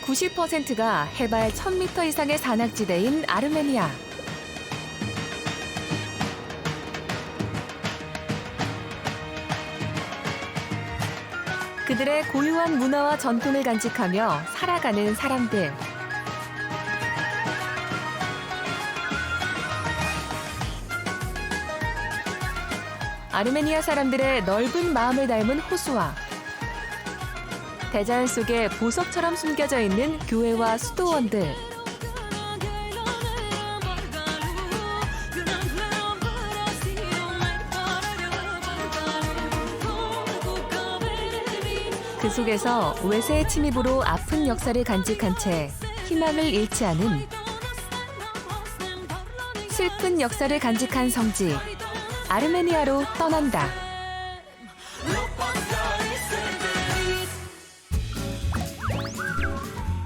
90%가 해발 1000m 이상의 산악지대인 아르메니아. 그들의 고유한 문화와 전통을 간직하며 살아가는 사람들. 아르메니아 사람들의 넓은 마음을 닮은 호수와 대자연 속에 보석처럼 숨겨져 있는 교회와 수도원들. 그 속에서 외세의 침입으로 아픈 역사를 간직한 채 희망을 잃지 않은 슬픈 역사를 간직한 성지 아르메니아로 떠난다.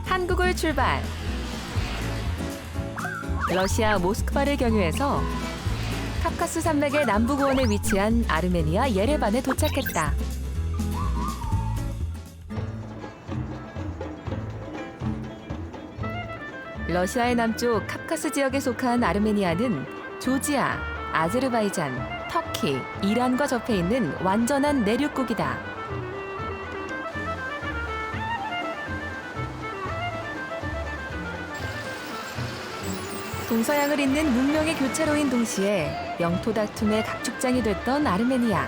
한국을 출발. 러시아 모스크바를 경유해서 카카수 산맥의 남부고원에 위치한 아르메니아 예레반에 도착했다. 러시아의 남쪽 카카스 지역에 속한 아르메니아는 조지아, 아제르바이잔, 터키, 이란과 접해 있는 완전한 내륙국이다. 동서양을 잇는 문명의 교차로인 동시에 영토 다툼의 각축장이 됐던 아르메니아.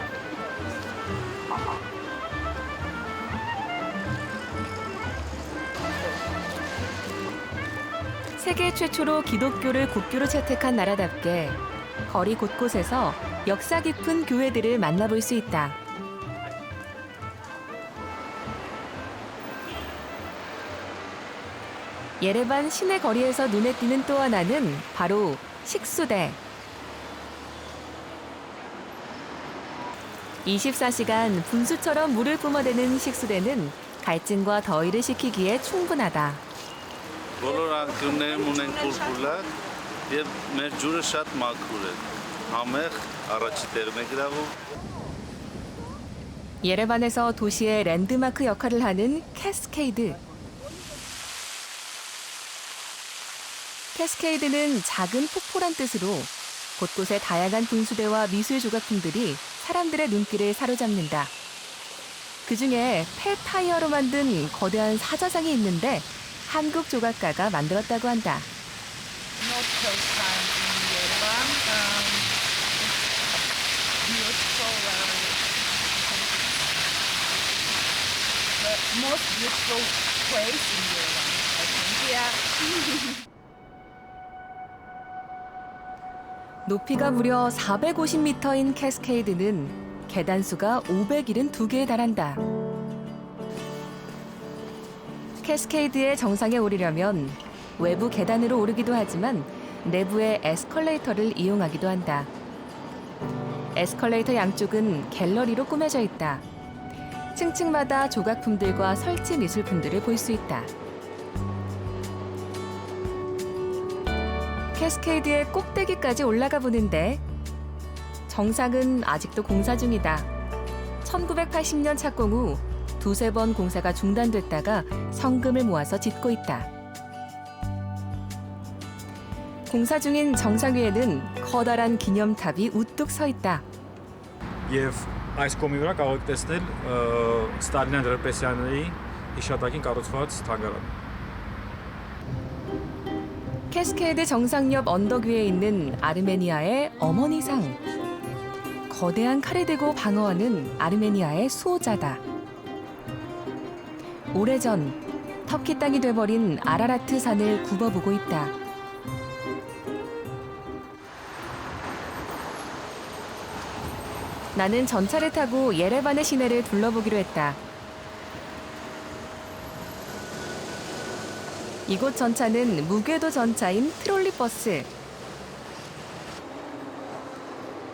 세계 최초로 기독교를 국교로 채택한 나라답게 거리 곳곳에서 역사 깊은 교회들을 만나볼 수 있다. 예레반 시내 거리에서 눈에 띄는 또 하나는 바로 식수대. 24시간 분수처럼 물을 뿜어대는 식수대는 갈증과 더위를 식히기에 충분하다. բոլոր անկյուններում ունեն կուրկուլակ եւ մեր ջուրը շատ մաքուր է։ Համեղ առաջի տեղն է գրավում։ 예레반에서 도시의 랜드마크 역할을 하는 캐스케이드. 캐스케이드는 작은 폭포란 뜻으로 곳곳에 다양한 분수대와 미술 조각품들이 사람들의 눈길을 사로잡는다. 그중에 폐타이어로 만든 거대한 사자상이 있는데 한국 조각가가 만들었다고 한다. 높이가 무려 450m인 캐스케이드는 계단 수가 572개에 달한다. 캐스케이드의 정상에 오르려면 외부 계단으로 오르기도 하지만 내부의 에스컬레이터를 이용하기도 한다. 에스컬레이터 양쪽은 갤러리로 꾸며져 있다. 층층마다 조각품들과 설치 미술품들을 볼 수 있다. 캐스케이드의 꼭대기까지 올라가 보는데 정상은 아직도 공사 중이다. 1980년 착공 후 두세 번 공사가 중단됐다가 성금을 모아서 짓고 있다. 공사 중인 정상 위에는 커다란 기념탑이 우뚝 서 있다. Եվ այս կոմի վրա կարող եք տեսնել Ստալինյան ռեպրեսիաների հիշատակին կառուցված թանգարան։ 캐스케이드 정상 옆 언덕 위에 있는 아르메니아의 어머니상. 거대한 칼을 들고 방어하는 아르메니아의 수호자다. 오래전 터키 땅이 돼버린 아라라트 산을 굽어보고 있다. 나는 전차를 타고 예레반의 시내를 둘러보기로 했다. 이곳 전차는 무궤도 전차인 트롤리버스.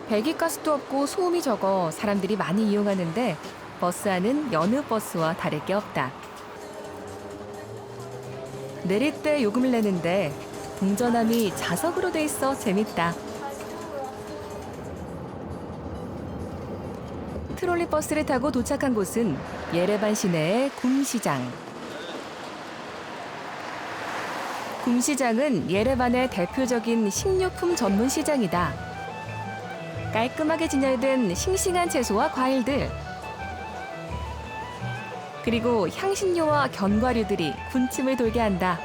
배기가스도 없고 소음이 적어 사람들이 많이 이용하는데 버스 안은 여느 버스와 다를 게 없다. 내릴 때 요금을 내는데 동전함이 자석으로 돼 있어 재밌다. 트롤리버스를 타고 도착한 곳은 예레반 시내의 굼 시장. 곰시장은 예레반의 대표적인 식료품 전문 시장이다. 깔끔하게 진열된 싱싱한 채소와 과일들, 그리고 향신료와 견과류들이 군침을 돌게 한다.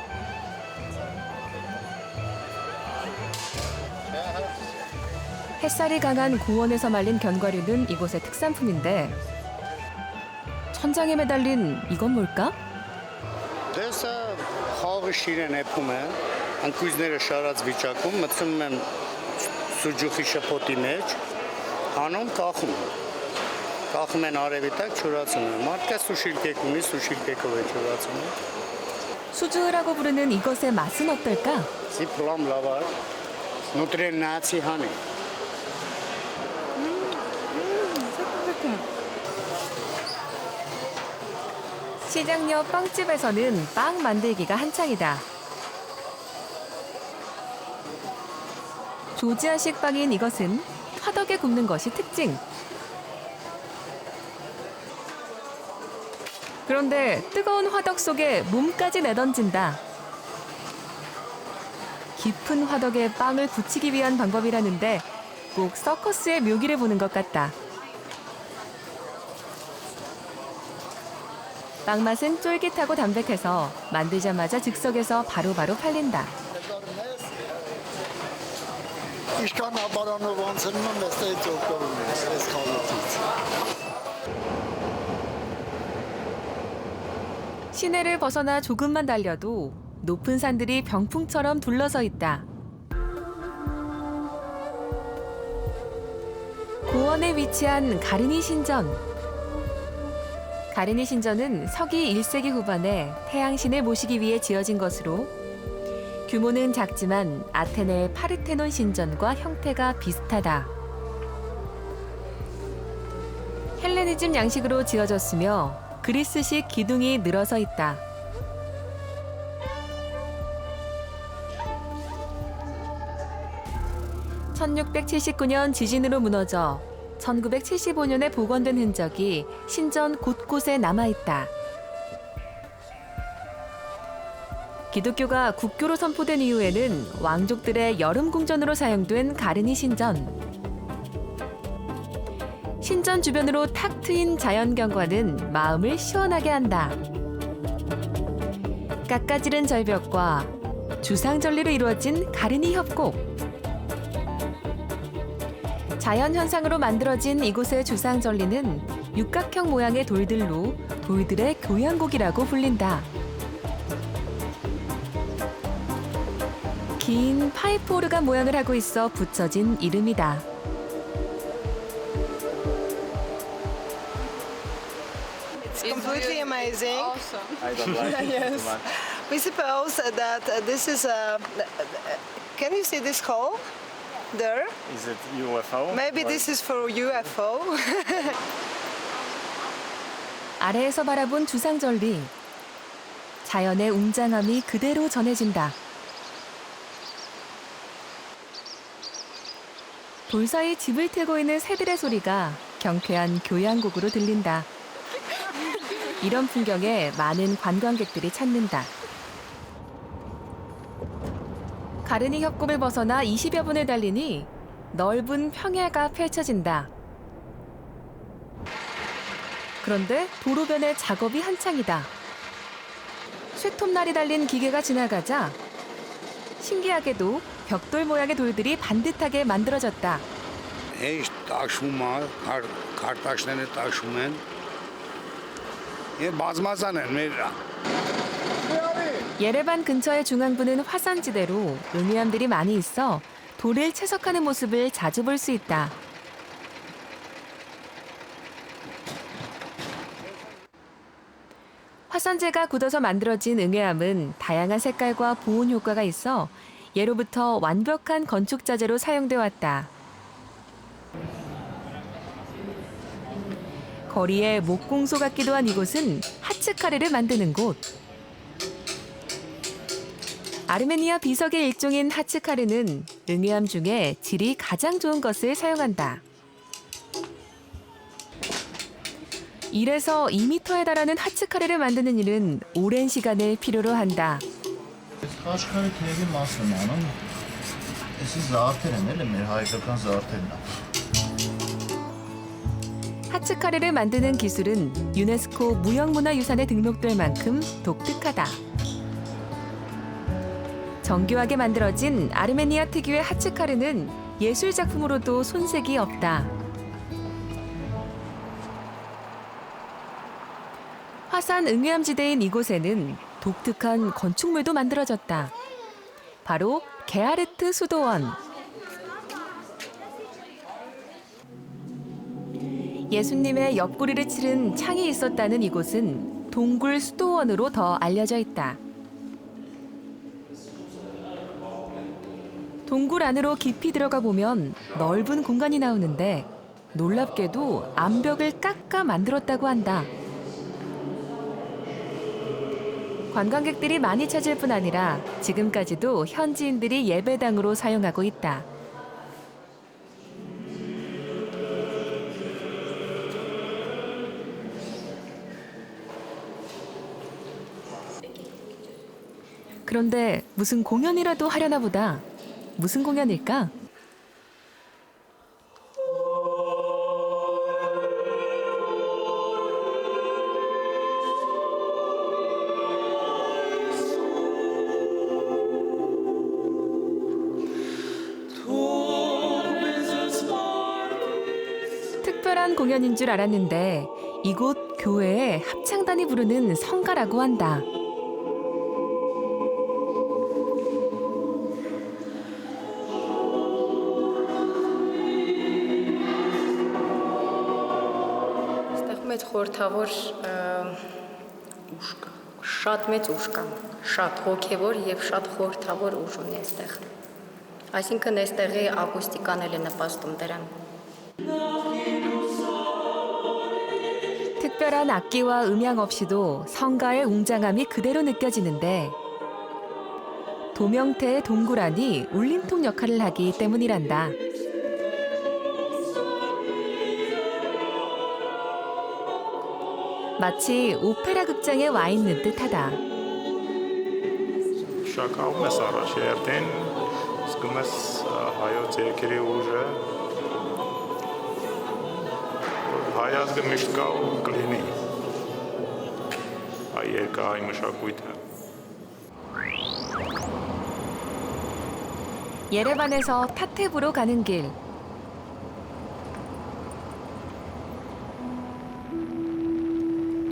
햇살이 강한 고원에서 말린 견과류는 이곳의 특산품인데 천장에 매달린 이건 뭘까? Դեսը խաղը շիրեն էփում են, անկույզները շարած վիճակում, մտցնում են սուջուխի շփոթի մեջ, հանում կախում։ Կախում են արևի տակ, չորացնում են։ Մարդկա սուշիլ կեկ ունի, սուշիլ կեկով է չորացնում։ 수주라고 부르는 이것의 맛은 어떨까? Սի պլամ լավար, նուտրեն նացի հանի։ 시장 옆 빵집에서는 빵 만들기가 한창이다. 조지아식 빵인 이것은 화덕에 굽는 것이 특징. 그런데 뜨거운 화덕 속에 몸까지 내던진다. 깊은 화덕에 빵을 굳히기 위한 방법이라는데 꼭 서커스의 묘기를 보는 것 같다. 빵 맛은 쫄깃하고 담백해서 만들자마자 즉석에서 바로바로 팔린다. Իշքան ապարանով անցնում եմ, այստեղից օգտվում եմ, այս խանութից։ 시내를 벗어나 조금만 달려도 높은 산들이 병풍처럼 둘러서 있다. 고원에 위치한 가르니 신전. 가르니 신전은 서기 1세기 후반에 태양신을 모시기 위해 지어진 것으로 규모는 작지만 아테네의 파르테논 신전과 형태가 비슷하다. 헬레니즘 양식으로 지어졌으며 그리스식 기둥이 늘어서 있다. (1679년) 지진으로 무너져 1975년에 복원된 흔적이 신전 곳곳에 남아있다. 기독교가 국교로 선포된 이후에는 왕족들의 여름 궁전으로 사용된 가르니 신전. 신전 주변으로 탁 트인 자연경관은 마음을 시원하게 한다. 깎아지른 절벽과 주상절리로 이루어진 가르니 협곡. 자연현상으로 만들어진 이곳의 주상절리는 육각형 모양의 돌들로 돌들의 교향곡이라고 불린다. 긴 파이프 오르간 모양을 하고 있어 붙여진 이름이다. It's completely amazing. I don't like it Yes. too much. We suppose that this is a. Can you see this hole? There. Is it UFO? Maybe Or- this is for UFO. 아래에서 바라본 주상절리. 자연의 웅장함이 그대로 전해진다. 돌 사이 집을 트고 있는 새들의 소리가 경쾌한 교향곡으로 들린다. 이런 풍경에 많은 관광객들이 찾는다. 가르니 협곡을 벗어나 20여 분을 달리니 넓은 평야가 펼쳐진다. 그런데 도로변에 작업이 한창이다. 쇠톱날이 달린 기계가 지나가자 신기하게도 벽돌 모양의 돌들이 반듯하게 만들어졌다. Հեշտ տաշվում է, քարտաշները տաշում են։ Եվ բազմազան են մեր 예레반 근처의 중앙부는 화산지대로 응위함들이 많이 있어 돌을 채석하는 모습을 자주 볼 수 있다. 화산재가 굳어서 만들어진 응애암은 다양한 색깔과 보온 효과가 있어 예로부터 완벽한 건축 자재로 사용돼 왔다. 거리에 목공소 같기도 한 이곳은 하츠카레를 만드는 곳. 아르메니아 비석의 일종인 하츠카레는 응애암 중에 질이 가장 좋은 것을 사용한다. 1에서 2m에 달하는 하츠카레를 만드는 일은 오랜 시간을 필요로 한다. աշխարհի թեւի մասն են անում։ Այսի զարդեր են, էլի մեր հայկական զարդերն են։ 하츠카레를 만드는 기술은 유네스코 무형문화유산에 등록될 만큼 독특하다. 정교하게 만들어진 아르메니아 특유의 하츠카레는 예술 작품으로도 손색이 없다. 화산 응해암지대인 이곳에는 독특한 건축물도 만들어졌다. 바로 게아르트 수도원. 예수님의 옆구리를 치른 창이 있었다는 이곳은 동굴 수도원으로 더 알려져 있다. 동굴 안으로 깊이 들어가 보면 넓은 공간이 나오는데 놀랍게도 암벽을 깎아 만들었다고 한다. 관광객들이 많이 찾을 뿐 아니라 지금까지도 현지인들이 예배당으로 사용하고 있다. 그런데 무슨 공연이라도 하려나 보다. 무슨 공연일까? 특별한 공연인 줄 알았는데 이곳 교회에 합창단이 부르는 성가라고 한다. Մեծ խորհրդավոր ուժ կա, շատ մեծ ուժ կա, շատ հոգևոր եւ շատ խորհրդավոր ուժ ունի այստեղ։ Այսինքն այստեղի ակուստիկան էլ է նպաստում դրան։ 특별한 악기와 음향 없이도 성가의 웅장함이 그대로 느껴지는데 도명태의 동굴 안이 울림통 역할을 하기 때문이란다. 마치 오페라 극장에 와 있는 듯하다. Շակալում ես առաջ երթին, զգում ես հայոց երկրի ուժը, հայ ազգը միշտ կա ու կլինի, հայ երկա հայ մշակույթը։ 예레반에서 타테브로 가는 길.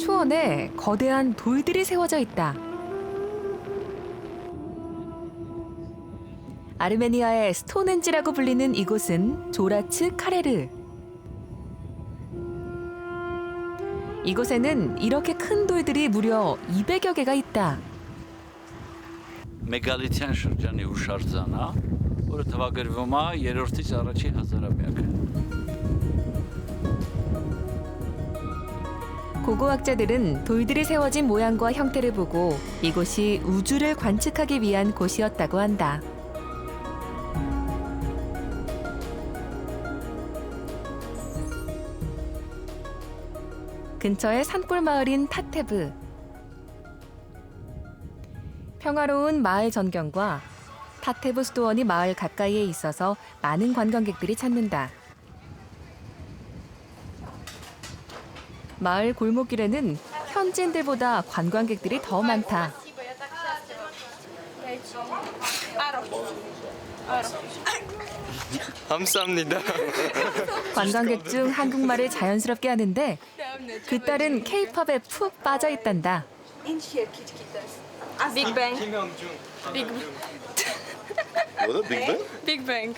초원에 거대한 돌들이 세워져 있다. 아르메니아의 스톤헨지라고 불리는 이곳은 조라츠 카레르. 이곳에는 이렇게 큰 돌들이 무려 200여 개가 있다. Մեգալիթյան շրջանի հուշարձան է, որը թվագրվում է 3-ից առաջի հազարամյակը։ 고고학자들은 돌들이 세워진 모양과 형태를 보고 이곳이 우주를 관측하기 위한 곳이었다고 한다. 근처의 산골 마을인 타테브. 평화로운 마을 전경과 타테브 수도원이 마을 가까이에 있어서 많은 관광객들이 찾는다. 마을 골목길에는 현지인들보다 관광객들이 더 많다. 감사합니다. 관광객 중 한국말을 자연스럽게 하는데 그 딸은 K-팝에 푹 빠져 있단다. Big Bang. What Big Bang? Big Bang.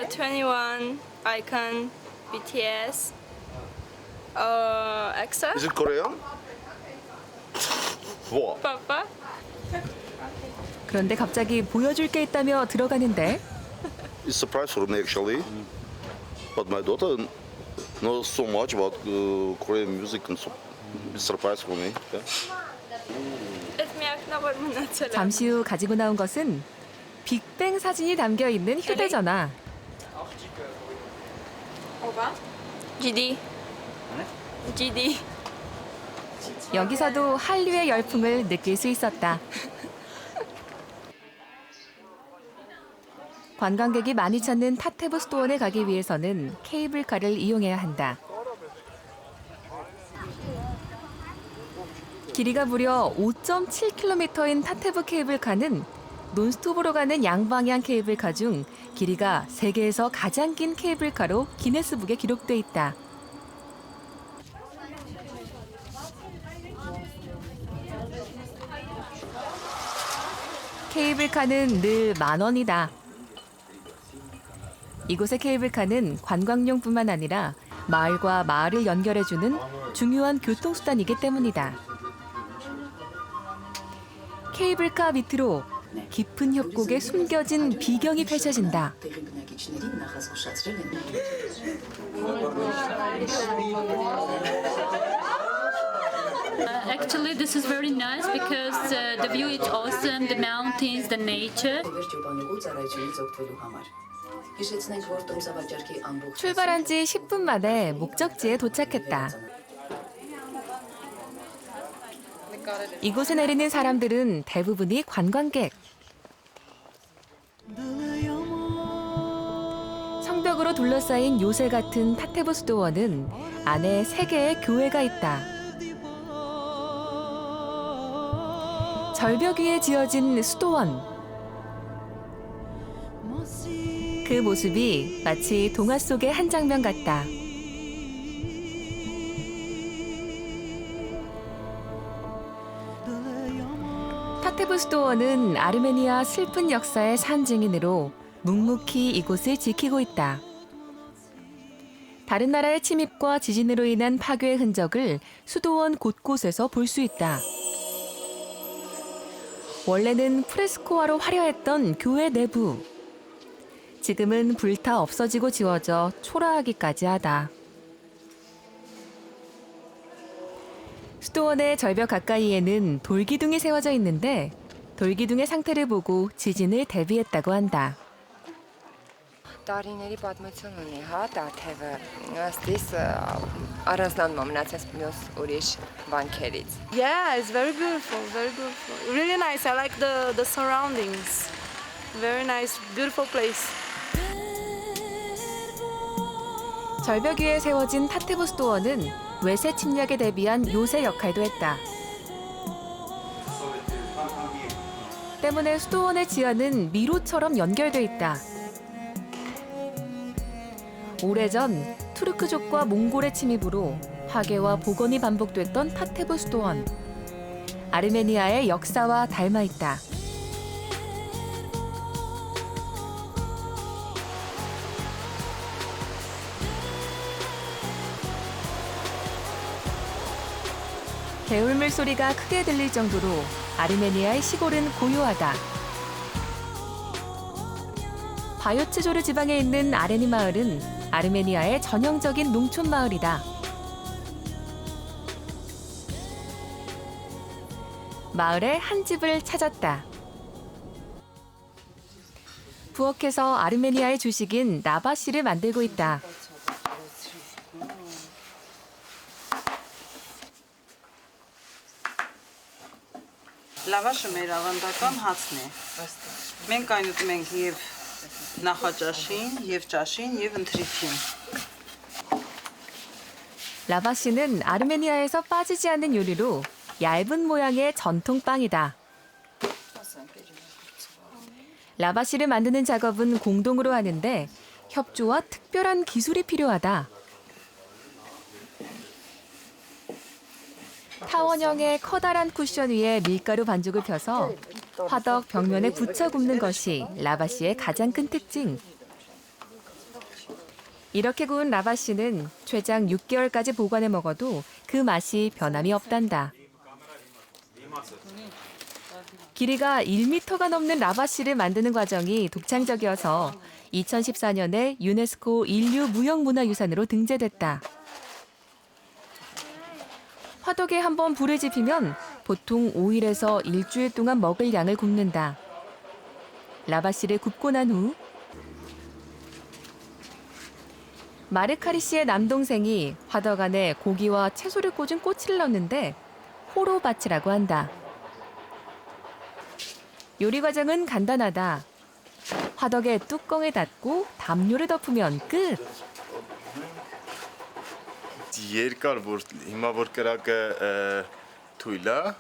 21, Icon, BTS, EXO, Is it Korean? What? Papa. 그런데 갑자기 보여줄 게 있다며 들어가는데 It's a surprise for me actually, but my daughter knows so much about Korean music and so it's a surprise for me. Yeah. 잠시 후 가지고 나온 것은 빅뱅 사진이 담겨 있는 휴대전화. GD. GD. 여기서도 한류의 열풍을 느낄 수 있었다. 관광객이 많이 찾는 타테부 수도원에 가기 위해서는 케이블카를 이용해야 한다. 길이가 무려 5.7km인 타테부 케이블카는 논스톱으로 가는 양방향 케이블카 중 길이가 세계에서 가장 긴 케이블카로 기네스북에 기록돼 있다. 케이블카는 늘 10,000원이다. 이곳의 케이블카는 관광용뿐만 아니라 마을과 마을을 연결해주는 중요한 교통수단이기 때문이다. 케이블카 밑으로 깊은 협곡에 숨겨진 비경이 펼쳐진다. Actually, this is very nice because the view is awesome, the mountains, the nature. 출발한 지 10분 만에 목적지에 도착했다. 이곳에 내리는 사람들은 대부분이 관광객. 성벽으로 둘러싸인 요새 같은 타테부 수도원은 안에 3개의 교회가 있다. 절벽 위에 지어진 수도원. 그 모습이 마치 동화 속의 한 장면 같다. 타테부 수도원은 아르메니아 슬픈 역사의 산증인으로 묵묵히 이곳을 지키고 있다. 다른 나라의 침입과 지진으로 인한 파괴의 흔적을 수도원 곳곳에서 볼 수 있다. 원래는 프레스코화로 화려했던 교회 내부. 지금은 불타 없어지고 지워져 초라하기까지 하다. 수도원의 절벽 가까이에는 돌기둥이 세워져 있는데 돌기둥의 상태를 보고 지진을 대비했다고 한다. տարիների պատմություն ունի, հա, Տաթևը, ըստիս առանձնանում մնացած մյուս ուրիշ վանքերից. Yeah, it's very beautiful, very beautiful. Really nice. I like the surroundings. Very nice, beautiful place. 절벽 위에 세워진 타테부 수도원은 외세 침략에 대비한 요새 역할도 했다. 때문에 수도원의 지하는 미로처럼 연결돼 있다. 오래전 투르크족과 몽골의 침입으로 파괴와 복원이 반복됐던 타테부 수도원. 아르메니아의 역사와 닮아 있다. 개울물 소리가 크게 들릴 정도로 아르메니아의 시골은 고요하다. 바요츠조르 지방에 있는 아레니 마을은 아르메니아의 전형적인 농촌 마을이다. 마을의 한 집을 찾았다. 부엌에서 아르메니아의 주식인 나바시를 만들고 있다. Լավաշը մեր ավանդական հացն է։ Մենք այն ուտում ենք եւ նախաճաշին, եւ ճաշին, եւ ընթրիքին։ 라바시는 아르메니아에서 빠지지 않는 요리로 얇은 모양의 전통 빵이다. 라바시를 만드는 작업은 공동으로 하는데 협조와 특별한 기술이 필요하다. 타원형의 커다란 쿠션 위에 밀가루 반죽을 펴서 화덕 벽면에 붙여 굽는 것이 라바시의 가장 큰 특징. 이렇게 구운 라바시는 최장 6개월까지 보관해 먹어도 그 맛이 변함이 없단다. 길이가 1m가 넘는 라바시를 만드는 과정이 독창적이어서 2014년에 유네스코 인류 무형문화유산으로 등재됐다. 화덕에 한번 불을 지피면 보통 5일에서 일주일 동안 먹을 양을 굽는다. 라바시를 굽고 난 후 마르카리 씨의 남동생이 화덕 안에 고기와 채소를 꽂은 꼬치를 넣는데 호로바치라고 한다. 요리 과정은 간단하다. 화덕에 뚜껑을 닫고 담요를 덮으면 끝. Երկար որ հիմա որ կրակը թույլ է,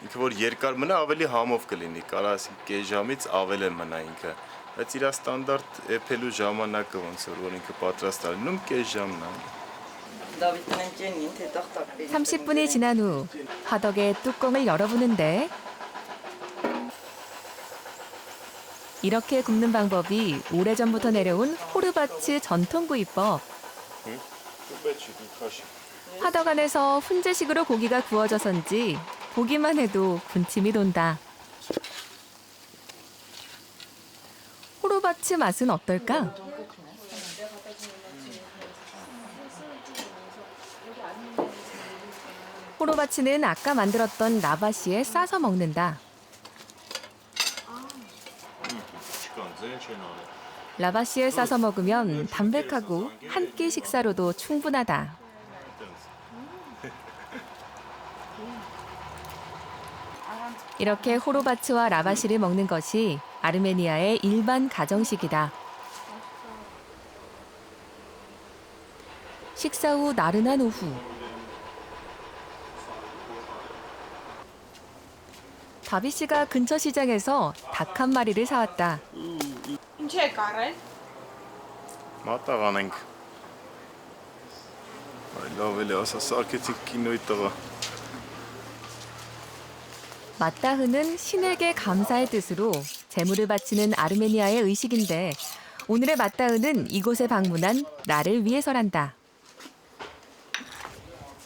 ինքը որ երկար մնա ավելի համով կլինի, կարա ասի կես ժամից ավել է մնա ինքը։ Բայց իր ստանդարտ էփելու ժամանակը ոնց որ ինքը պատրաստ է լինում կես ժամն է։ 30분이 지난 후 화덕에 뚜껑을 열어보는데 이렇게 굽는 방법이 오래전부터 내려온 호르바츠 전통구이법. 화덕 안에서 훈제식으로 고기가 구워져서인지 보기만 해도 군침이 돈다. 호르바츠 맛은 어떨까? 호르바츠는 아까 만들었던 라바시에 싸서 먹는다. 라바시에 싸서 먹으면 담백하고 한 끼 식사로도 충분하다. 이렇게 호르바츠와 라바시를 먹는 것이 아르메니아의 일반 가정식이다. 식사 후 나른한 오후. 다비 씨가 근처 시장에서 닭 한 마리를 사왔다. Մատաղ անենք։ Այ լավ էլի ասա սարքեցիք կինոյի տղա։ 맞다흐는 신에게 감사의 뜻으로 제물을 바치는 아르메니아의 의식인데 오늘의 맞다흐는 이곳에 방문한 나를 위해서란다.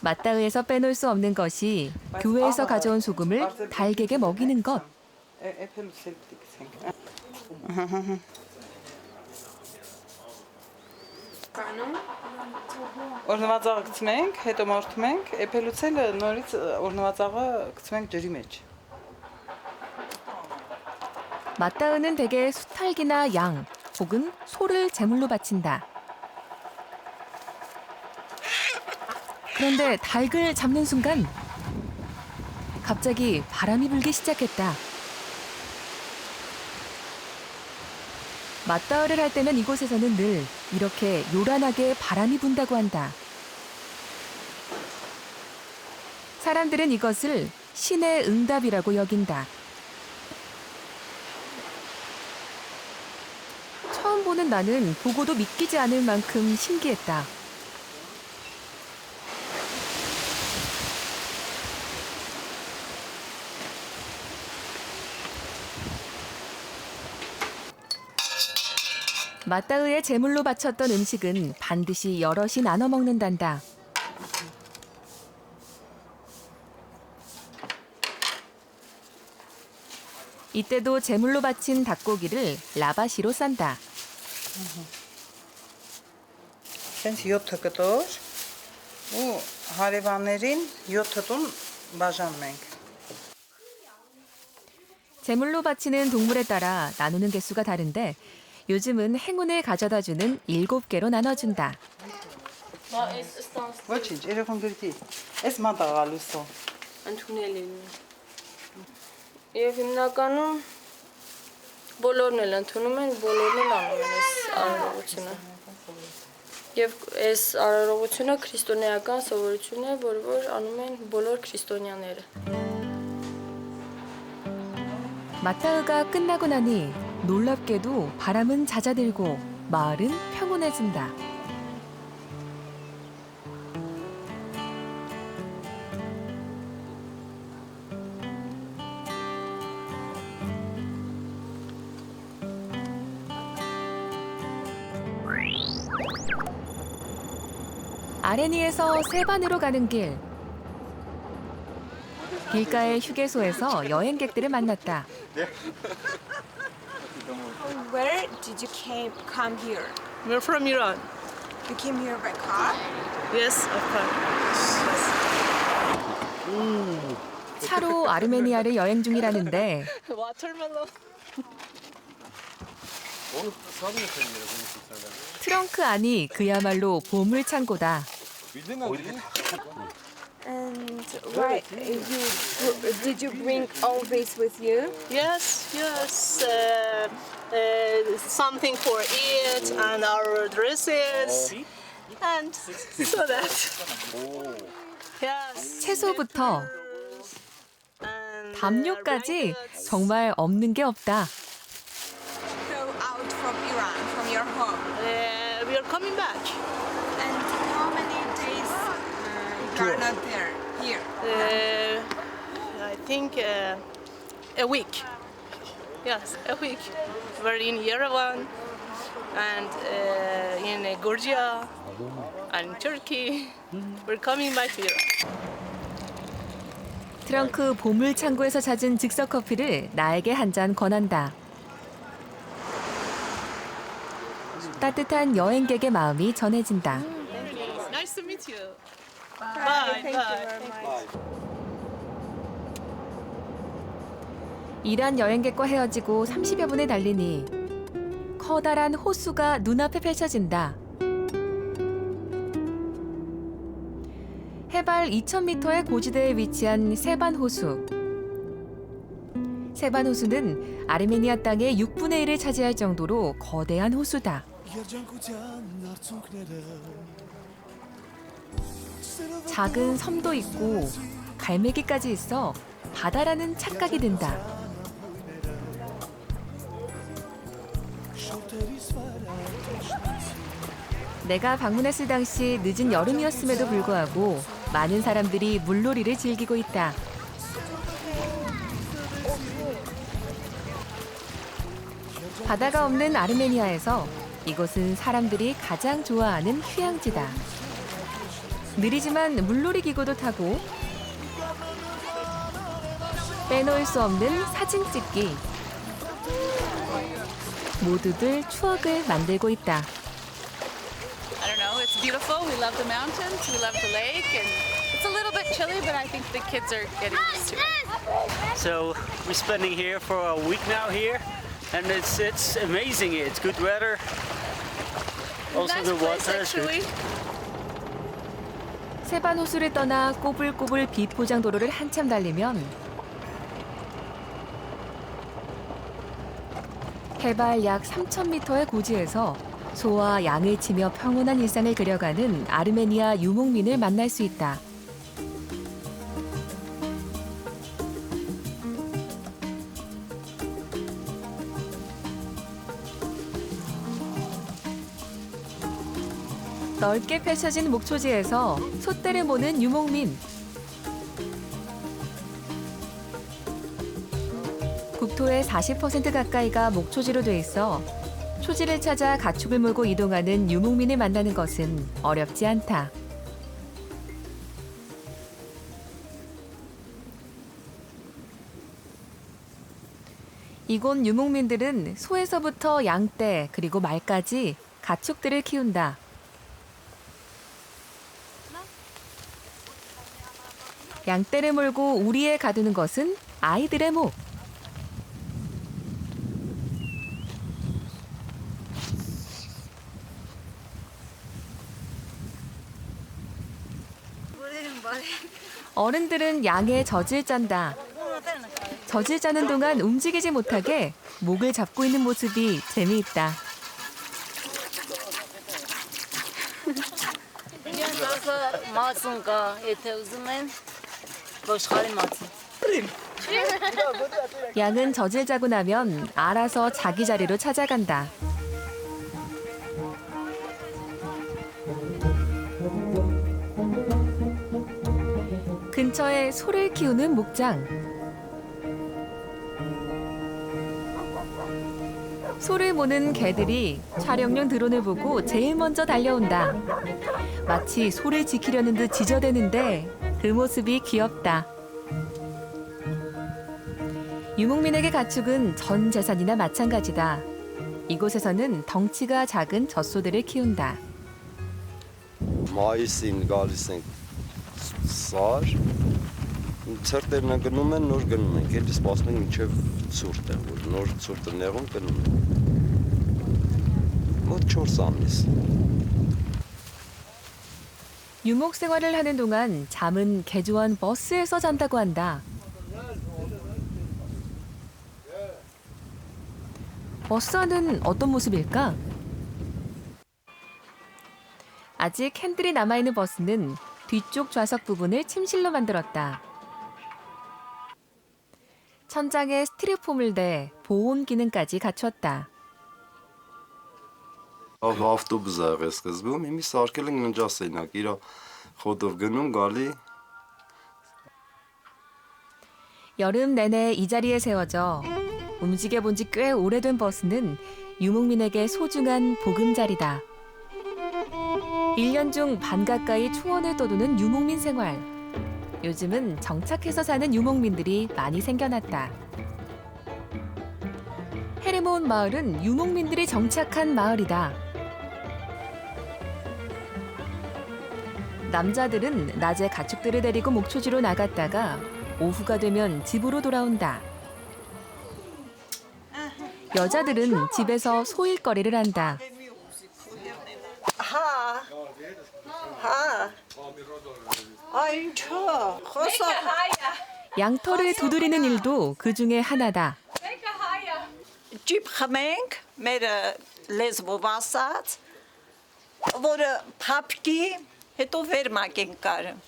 맞다흐에서 빼놓을 수 없는 것이 교회에서 가져온 소금을 닭에게 먹이는 것. Օրնվածաղը գցում ենք, հետո մորթում ենք, էփելուցելը նորից օրնվածաղը գցում ենք ջրի մեջ։ 맞다흐는 대개 수탉이나 양 혹은 소를 제물로 바친다. 그런데 닭을 잡는 순간 갑자기 바람이 불기 시작했다. 맞다흐를 할 때면 이곳에서는 늘 이렇게 요란하게 바람이 분다고 한다. 사람들은 이것을 신의 응답이라고 여긴다. 처음 보는 나는 보고도 믿기지 않을 만큼 신기했다. 맞다흐의 제물로 바쳤던 음식은 반드시 여럿이 나눠 먹는단다. 이때도 제물로 바친 닭고기를 라바시로 싼다. Հենց 7 կտոր ու հարևաններին 7 տուն բաժանում ենք։ 제물로 바치는 동물에 따라 나누는 개수가 다른데 요즘은 행운을 가져다주는 7개로 나눠준다. Ոչինչ, երեխան գրքի։ Էս մատաղալուսո։ Ընդունելի։ Եվ հիմնականում բոլորն էլ ընդունում են, բոլորն էլ անում են այս արարողությունը։ Եվ այս արարողությունը քրիստոնեական սովորություն է, որ անում են բոլոր քրիստոնյաները։ 맞다흐가 끝나고 나니 놀랍게도 바람은 잦아들고 마을은 평온해진다. 아레니에서 세반으로 가는 길. 길가의 휴게소에서 여행객들을 만났다. Where did you come here? We're from Iran. You came here by car? Yes, of course. 차로 아르메니아를 여행 중이라는데 Watermelon. 트렁크 안이 그야말로 보물 창고다. And why did you bring all this with you? Yes. something for it and our dresses and so that. Yes. 채소부터 담요까지 정말 없는 게 없다. Go out from Iran, from your home. We are coming back. And how many days you are not there, here? I think a week. Yes, a week. We're in Yerevan and in Georgia and Turkey. We're coming back to Iran. 트렁크 보물 창고에서 찾은 즉석 커피를 나에게 한 잔 권한다. 따뜻한 여행객의 마음이 전해진다. Nice to meet you. Bye. Thank you very much. 이란 여행객과 헤어지고 30여 분에 달리니 커다란 호수가 눈앞에 펼쳐진다. 해발 2,000m의 고지대에 위치한 세반 호수. 세반 호수는 아르메니아 땅의 6분의 1을 차지할 정도로 거대한 호수다. 작은 섬도 있고 갈매기까지 있어 바다라는 착각이 든다. 내가 방문했을 당시 늦은 여름이었음에도 불구하고 많은 사람들이 물놀이를 즐기고 있다. 바다가 없는 아르메니아에서 이곳은 사람들이 가장 좋아하는 휴양지다. 느리지만 물놀이 기구도 타고 빼놓을 수 없는 사진 찍기. 모두들 추억을 만들고 있다. I don't know, it's beautiful. We love the mountains, we love the lake, and it's a little bit chilly, but I think the kids are getting used to it. So we're spending here for a week now here, and it's amazing. It's good weather. Also Nice the place, water is actually. good. 세반 호수를 떠나 꼬불꼬불 비포장 도로를 한참 달리면 해발 약 3,000m의 고지에서 소와 양을 치며 평온한 일상을 그려가는 아르메니아 유목민을 만날 수 있다. 넓게 펼쳐진 목초지에서 솥대를 모는 유목민. 국토의 40% 가까이가 목초지로 돼 있어 초지를 찾아 가축을 몰고 이동하는 유목민을 만나는 것은 어렵지 않다. 이곳 유목민들은 소에서부터 양떼 그리고 말까지 가축들을 키운다. 양떼를 몰고 우리에 가두는 것은 아이들의 목. 어른들은 양의 젖을 짠다. 젖을 짜는 동안 움직이지 못하게 목을 잡고 있는 모습이 재미있다. 양은 젖을 짜고 나면 알아서 자기 자리로 찾아간다. 근처에 소를 키우는 목장. 소를 모는 개들이 촬영용 드론을 보고 제일 먼저 달려온다. 마치 소를 지키려는 듯 지저대는데 그 모습이 귀엽다. 유목민에게 가축은 전 재산이나 마찬가지다. 이곳에서는 덩치가 작은 젖소들을 키운다. Մայիսին գալիս ենք սար, ցրտերն գնում են, նոր գնում ենք, էլի սպասում ենք մինչև ցուրտը, որ նոր ցուրտը նեղում գնում ենք։ Մոտ 4 ամիս։ 유목 생활을 하는 동안 잠은 개조한 버스에서 잔다고 한다. 버스 안은 어떤 모습일까? 아직 핸들이 남아있는 버스는 뒤쪽 좌석 부분을 침실로 만들었다. 천장에 스티로폼을 대 보온 기능까지 갖췄다. Ավտոբուս ա եղել սկզբում, հիմի սարքել ենք ննջասենյակ, իր խոտով գնում, գալի. 여름 내내 이 자리에 세워져 움직여 본 지 꽤 오래된 버스는 유목민에게 소중한 보금자리다. 1년 중 반 가까이 초원을 떠도는 유목민 생활. 요즘은 정착해서 사는 유목민들이 많이 생겨났다. 헤르몬 마을은 유목민들이 정착한 마을이다. 남자들은 낮에 가축들을 데리고 목초지로 나갔다가 오후가 되면 집으로 돌아온다. 여자들은 집에서 소일거리를 한다. 양털을 두드리는 일도 그 중에 하나다. Ջիպ խմենք, մեր լեզվով ասած, որը փափկի, հետո վերմակ ենք կարում։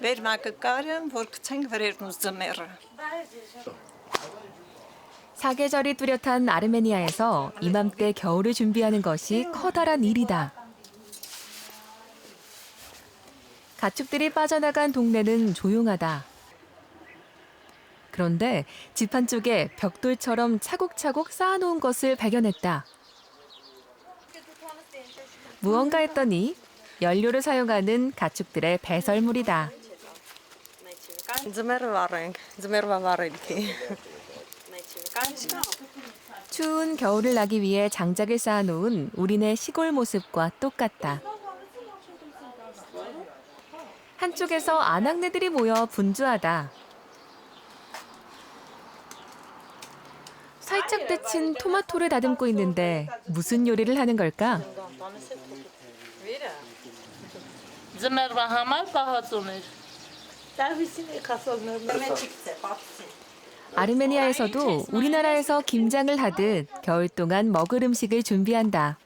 Վերմակը կարում, որ գցենք վրերն ու ձմեռը։ 사계절이 뚜렷한 아르메니아에서 이맘때 겨울을 준비하는 것이 커다란 일이다. 가축들이 빠져나간 동네는 조용하다. 그런데 집 한쪽에 벽돌처럼 차곡차곡 쌓아놓은 것을 발견했다. 무언가 했더니 연료를 사용하는 가축들의 배설물이다. 추운 겨울을 나기 위해 장작을 쌓아놓은 우리네 시골 모습과 똑같다. 한쪽에서 아낙네들이 모여 분주하다. 살짝 데친 토마토를 다듬고 있는데 무슨 요리를 하는 걸까? ձմեռվա համար պահածում էր։ 아르메니아에서도 우리나라에서 김장을 하듯 겨울 동안 먹을 음식을 준비한다.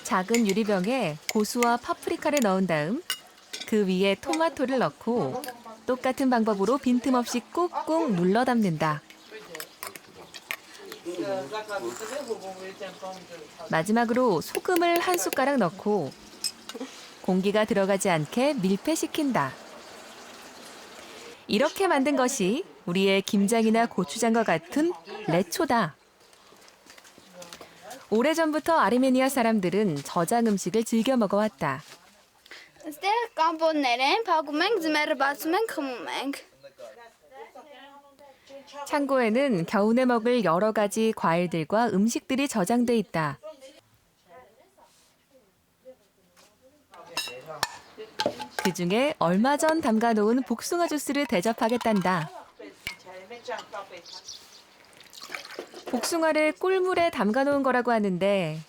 작은 유리병에 고수와 파프리카를 넣은 다음 그 위에 토마토를 넣고 똑같은 방법으로 빈틈없이 꾹꾹 눌러 담는다. 마지막으로 소금을 한 숟가락 넣고 공기가 들어가지 않게 밀폐시킨다. 이렇게 만든 것이 우리의 김장이나 고추장과 같은 레초다. 오래전부터 아르메니아 사람들은 저장 음식을 즐겨 먹어왔다. Այստեղ կամպոններ են, փակում ենք, ձմեռը բացում ենք, խմում ենք։ 창고에는 겨우내 먹을 여러 가지 과일들과 음식들이 저장돼 있다. 그중에 얼마 전 담가놓은 복숭아 주스를 대접하겠단다. 복숭아를 꿀물에 담가놓은 거라고 하는데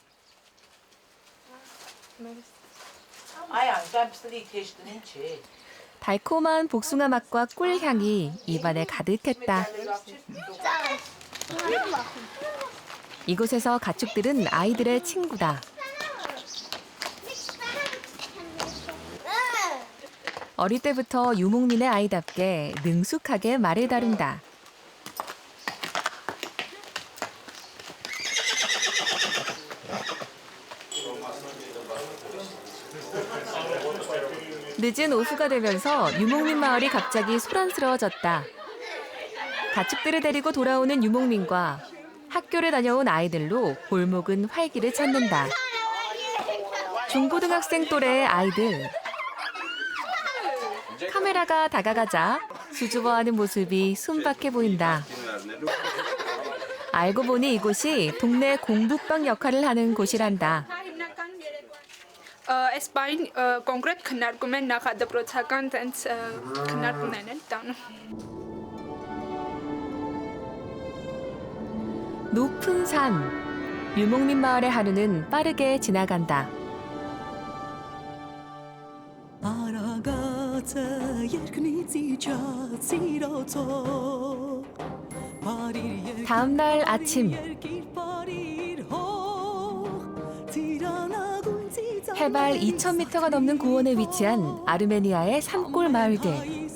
달콤한 복숭아 맛과 꿀향이 입안에 가득했다. 이곳에서 가축들은 아이들의 친구다. 어릴 때부터 유목민의 아이답게 능숙하게 말을 다룬다. 늦은 오후가 되면서 유목민 마을이 갑자기 소란스러워졌다. 가축들을 데리고 돌아오는 유목민과 학교를 다녀온 아이들로 골목은 활기를 찾는다. 중고등학생 또래의 아이들. 카메라가 다가가자 수줍어하는 모습이 순박해 보인다. 알고 보니 이곳이 동네 공부방 역할을 하는 곳이란다. Այս բային կոնկրետ քննարկում են նախադպրոցական տենց քննարկումներ են տանում։ 높은 산. 유목민 마을의 하루는 빠르게 지나간다. 다음 날 아침 해발 2,000m가 넘는 고원에 위치한 아르메니아의 산골 마을들.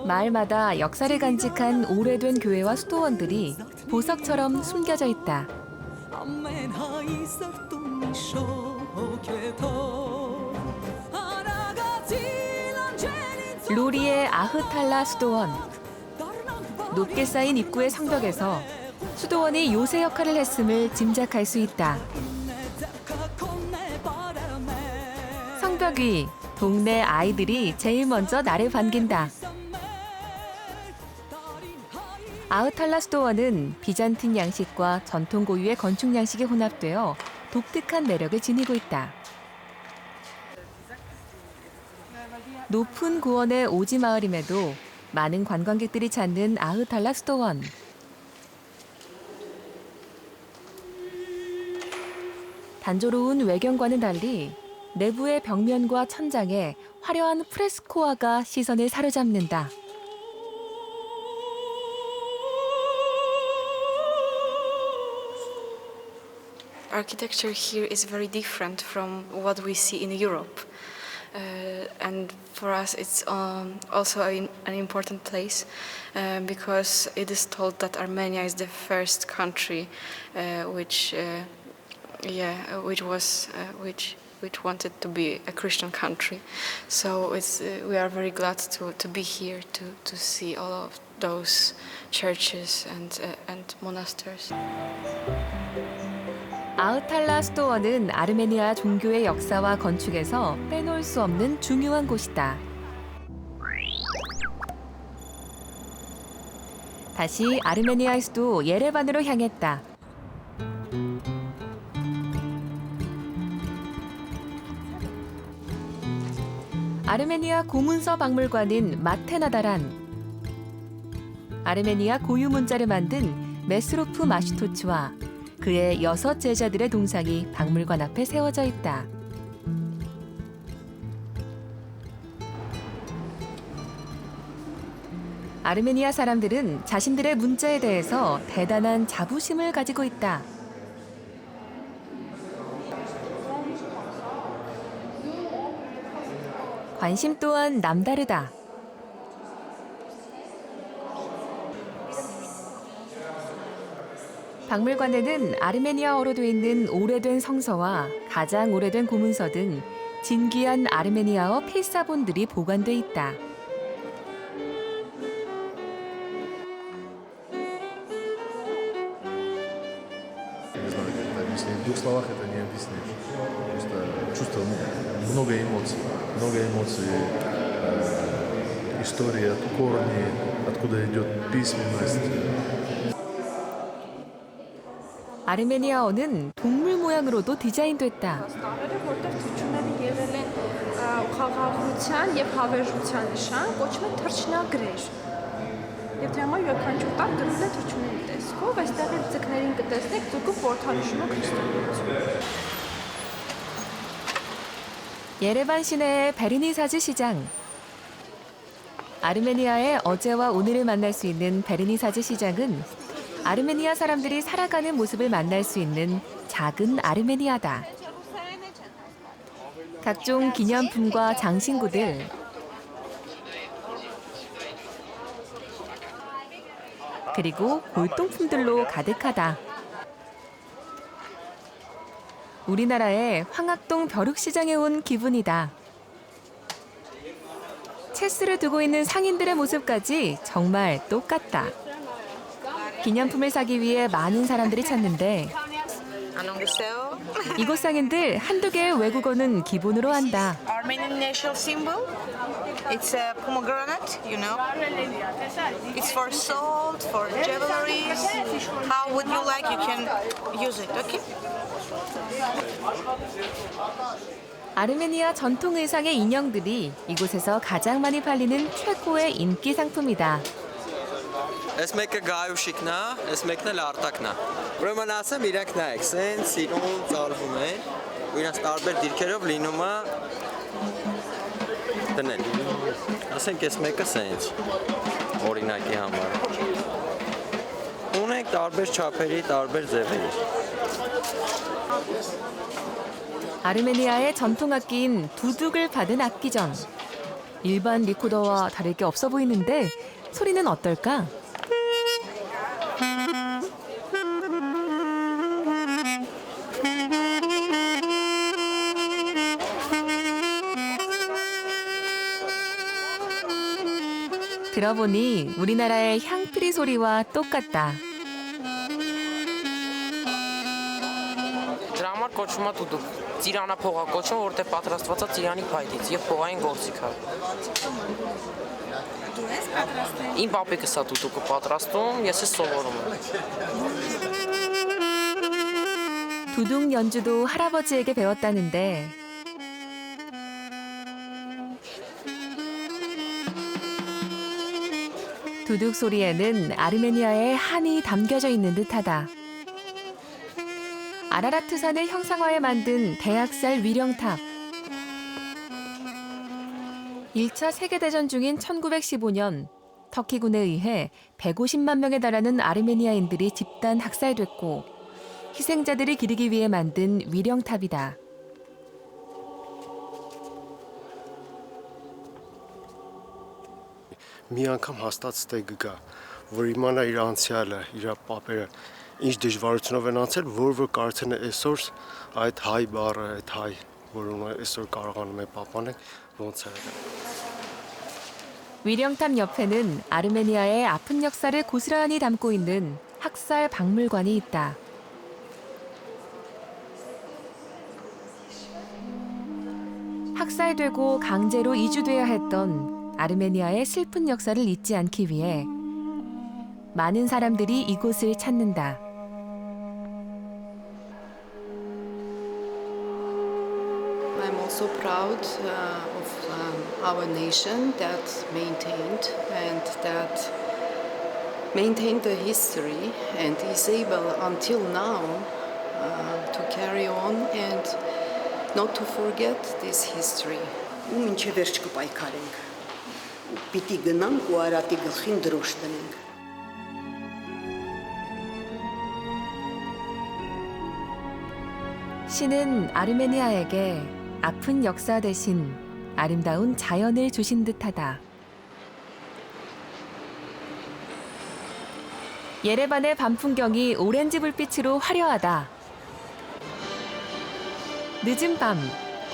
마을마다 역사를 간직한 오래된 교회와 수도원들이 보석처럼 숨겨져 있다. 로리의 아흐탈라 수도원. 높게 쌓인 입구의 성벽에서 수도원이 요새 역할을 했음을 짐작할 수 있다. 성벽 위 동네 아이들이 제일 먼저 날을 반긴다. 아흐탈라 수도원은 비잔틴 양식과 전통 고유의 건축 양식이 혼합되어 독특한 매력을 지니고 있다. 높은 고원의 오지 마을임에도 많은 관광객들이 찾는 아흐탈라 수도원. 단조로운 외경과는 달리 내부의 벽면과 천장에 화려한 프레스코화가 시선을 사로잡는다. Architecture here is very different from what we see in Europe. And for us it's also an important place because it is told that Armenia is the first country which wanted to be a Christian country. So we are very glad to be here to see all of those churches and monasteries. 아흐탈라 수도원은 아르메니아 종교의 역사와 건축에서 빼놓을 수 없는 중요한 곳이다. 다시 아르메니아의 수도 예레반으로 향했다. 아르메니아 고문서 박물관인 마테나다란, 아르메니아 고유 문자를 만든 메스로프 마슈토츠와 그의 6 제자들의 동상이 박물관 앞에 세워져 있다. 아르메니아 사람들은 자신들의 문자에 대해서 대단한 자부심을 가지고 있다. 관심 또한 남다르다. 박물관에는 아르메니아어로 되어 있는 오래된 성서와 가장 오래된 고문서 등 진귀한 아르메니아어 필사본들이 보관돼 있다. В двух словах это не объяснишь. Просто чувство, много эмоций, история, корни, откуда идет письменность. 아르메니아어는 동물 모양으로도 디자인됐다. խաղաղության եւ հավերժության նշան կոչվում է թռչնագրեր։ Եվ դրա համար յուրաքանչյուր տակ գրվում է թռչունների տեսքով, այստեղ էլ ձկներին կտեսնեք, ձուկը որդանշում է քրիստոնեություն։ 예레반 시내의 베르니사즈 시장. 아르메니아의 어제와 오늘을 만날 수 있는 베르니사즈 시장은 아르메니아 사람들이 살아가는 모습을 만날 수 있는 작은 아르메니아다. 각종 기념품과 장신구들, 그리고 골동품들로 가득하다. 우리나라의 황학동 벼룩시장에 온 기분이다. 체스를 두고 있는 상인들의 모습까지 정말 똑같다. 기념품을 사기 위해 많은 사람들이 찾는데 이곳 상인들 한두 개의 외국어는 기본으로 한다. Armenian national symbol. It's a pomegranate, you know. It's for salt, for jewelries. How would you like? You can use it, okay? 아르메니아 전통 의상의 인형들이 이곳에서 가장 많이 팔리는 최고의 인기 상품이다. Ես մեկը գայուշիկն է, ես մեկն էլ արտակն է։ Ուրեմն ասեմ, իրանք նայեք, սեն սիրուն ծալվում են։ ու իրենց տարբեր դիրքերով լինում է դնել։ Ասենք այս մեկը սենց օրինակի համար։ Ունենք տարբեր չափերի, տարբեր ձևերի։ 아르메니아의 전통 악기인 두둑을 받은 악기전. 일반 리코더와 다를 게 없어 보이는데 소리는 어떨까? 들어보니 우리나라의 향피리 소리와 똑같다. Դրա համար կոչվում է դուդուկ։ Ծիրանափողա կոչվում, որտեղ պատրաստված է ծիրանի փայտից եւ փողային գործիք է։ Դու ես պատրաստել։ Իմ պապիկս է դուդուկը պատրաստում, ես էլ սովորում եմ։ 두둑 연주도 할아버지에게 배웠다는데 두둑 소리에는 아르메니아의 한이 담겨져 있는 듯하다. 아라라트산을 형상화해 만든 대학살 위령탑. 1차 세계대전 중인 1915년 터키군에 의해 150만 명에 달하는 아르메니아인들이 집단 학살됐고 희생자들을 기리기 위해 만든 위령탑이다. Մի անգամ հաստատ ստեգ գա, որ իմանա իր անցյալը, իր պապերը ինչ դժվարությունով են անցել, որ կարծեն այսօր այդ հայ բառը, այդ հայ, որոնը այսօր կարողանում է պահպանել, ոնց է։ 위령탑 옆에는 아르메니아의 아픈 역사를 고스란히 담고 있는 학살 박물관이 있다. 학살되고 강제로 이주돼야 했던 아르메니아의 슬픈 역사를 잊지 않기 위해 많은 사람들이 이곳을 찾는다. I'm also proud of our nation that maintained the history and is able until now to carry on and not to forget this history. Ու մինչև վերջ կպայքարենք։ Պիտի գնանք ու Արարատի գլխին դրոշ տնենք։ 신은 아르메니아에게 아픈 역사 대신 아름다운 자연을 주신 듯하다. 예레반의 밤 풍경이 오렌지 불빛으로 화려하다. 늦은 밤,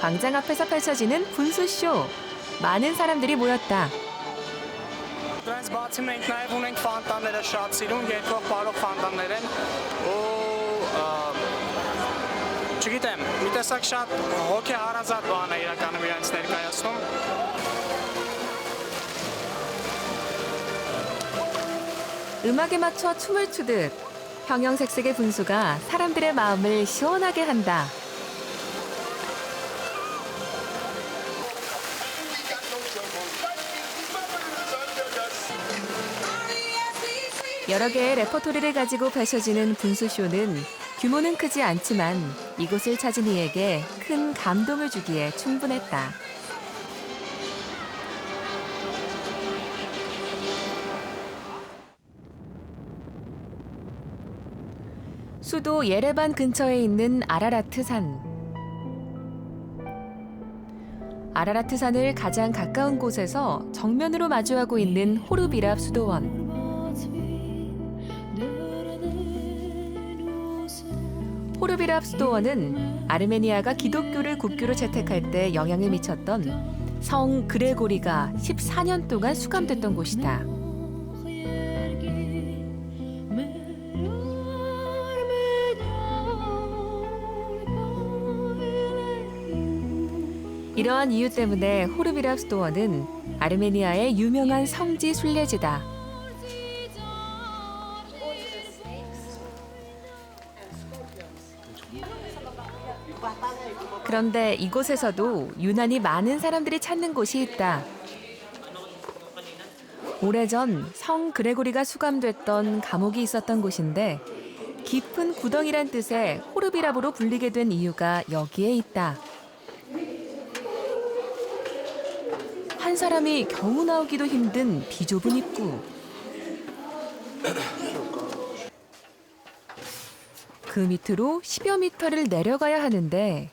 광장 앞에서 펼쳐지는 분수쇼. 많은 사람들이 모였다. Դրանց բացի մենք նաև ունենք ֆանտանները շատ սիրուն, երկրով բարող ֆանտաններ են ու չգիտեմ, մի տեսակ շատ հոգեհարազատ բան է իրականում իրենց ներկայացնում։ 음악에 맞춰 춤을 추듯 형형색색의 분수가 사람들의 마음을 시원하게 한다. 여러 개의 레퍼토리를 가지고 펼쳐지는 분수쇼는 규모는 크지 않지만 이곳을 찾은 이에게 큰 감동을 주기에 충분했다. 수도 예레반 근처에 있는 아라라트산. 아라라트산을 가장 가까운 곳에서 정면으로 마주하고 있는 호르비랍 수도원. 호르비랍 수도원은 아르메니아가 기독교를 국교로 채택할 때 영향을 미쳤던 성 그레고리가 14년 동안 수감됐던 곳이다. 이러한 이유 때문에 호르비랍 수도원은 아르메니아의 유명한 성지 순례지다. 그런데 이곳에서도 유난히 많은 사람들이 찾는 곳이 있다. 오래전 성 그레고리가 수감됐던 감옥이 있었던 곳인데 깊은 구덩이란 뜻의 호르비랍으로 불리게 된 이유가 여기에 있다. 한 사람이 겨우 나오기도 힘든 비좁은 입구. 그 밑으로 10여 미터를 내려가야 하는데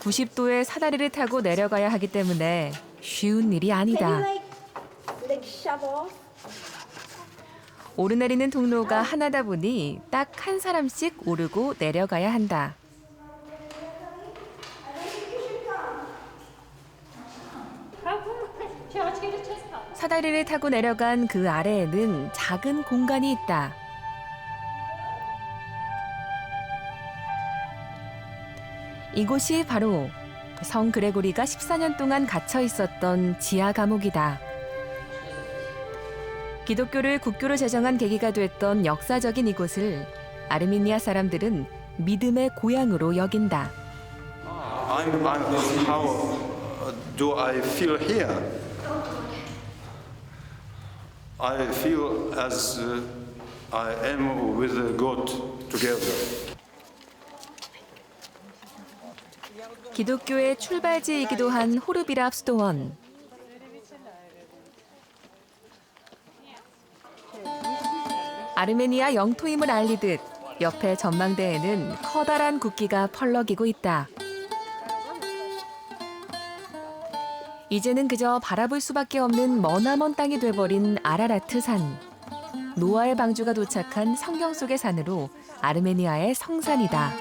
90도의 사다리를 타고 내려가야 하기 때문에 쉬운 일이 아니다. 오르내리는 통로가 하나다 보니 딱 한 사람씩 오르고 내려가야 한다. 사다리를 타고 내려간 그 아래에는 작은 공간이 있다. 이곳이 바로 성 그레고리가 14년 동안 갇혀 있었던 지하 감옥이다. 기독교를 국교로 제정한 계기가 됐던 역사적인 이곳을 아르메니아 사람들은 믿음의 고향으로 여긴다. How do I feel here? I feel as I am with God together. 기독교의 출발지이기도 한 호르비랍 수도원. 아르메니아 영토임을 알리듯 옆에 전망대에는 커다란 국기가 펄럭이고 있다. 이제는 그저 바라볼 수밖에 없는 머나먼 땅이 돼버린 아라라트 산. 노아의 방주가 도착한 성경 속의 산으로 아르메니아의 성산이다.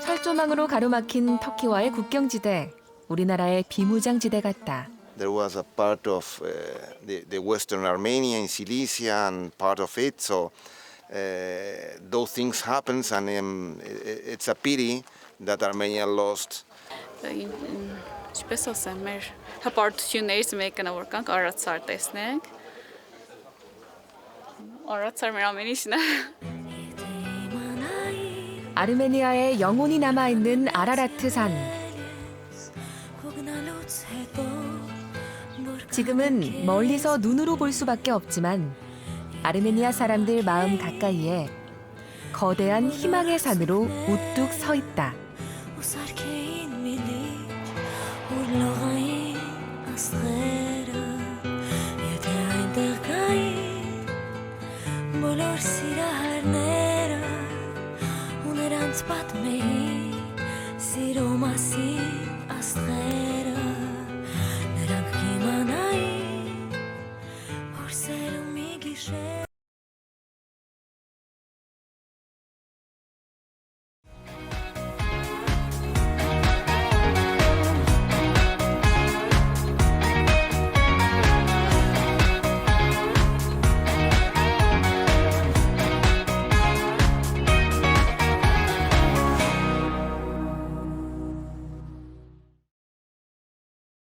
철조망으로 가로막힌 터키와의 국경지대, 우리나라의 비무장지대 같다. There was a part of the Western Armenia in Cilicia and part of it, so those things happens and it's a pity that Armenia lost. Ինչպես ասեմ, մեր հպարտություններից մեկը նորկանք Արարատսար տեսնենք։ Արարատսար մեր ամեն ինչն է։ 아르메니아의 영혼이 남아있는 아라라트 산. 지금은 멀리서 눈으로 볼 수밖에 없지만 아르메니아 사람들 마음 가까이에 거대한 희망의 산으로 우뚝 서 있다. Siro masi astera Նրանք կիմանայի Որ սերում մի գիշեր